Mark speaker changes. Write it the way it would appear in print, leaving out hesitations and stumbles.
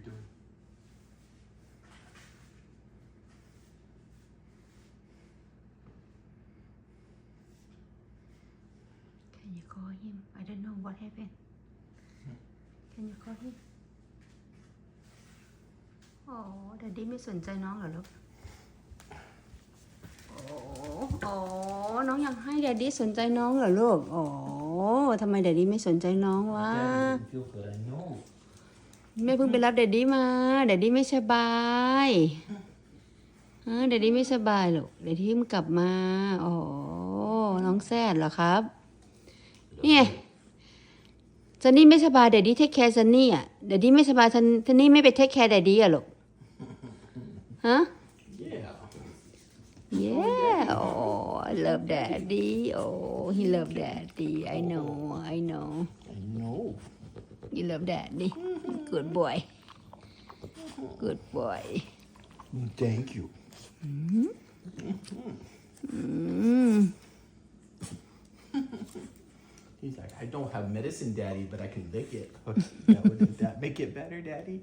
Speaker 1: doing?
Speaker 2: Can you call him? I don't know what happened. Can you call him? โอ้แดดดี้ไม่สนใจน้องเหรอลูกโอ้น้องอยากให้แดดดี้สนใจน้องเหรอลูกโอ้ทำไมแดดดี้ไม่สนใจน้องวะ
Speaker 1: Daddy didn't feel good, I know.
Speaker 2: แม่เพิ่งไปรับแดดดี้มาแดดดี้ไม่สบายแดดดี้ไม่สบายลูกแดดดี้เพิ่งกลับมาโอ้น้องแซดเหรอครับเนี่ยซันนี่ไม่สบายแดดดี้เทคแคร์ซันนี่อ่ะแดดดี้ไม่สบายซันนี่ไม่ไปเทคแคร์แดดดี้อ่ะลูกฮะ
Speaker 1: Yeah.
Speaker 2: Yeah, oh, I love daddy. Oh, he love daddy. I know.
Speaker 1: I know.
Speaker 2: You love daddy. Good boy. Good boy.
Speaker 1: Thank you. He's like, I don't have medicine, Daddy, but I can lick it. Wouldn't that make it better, Daddy?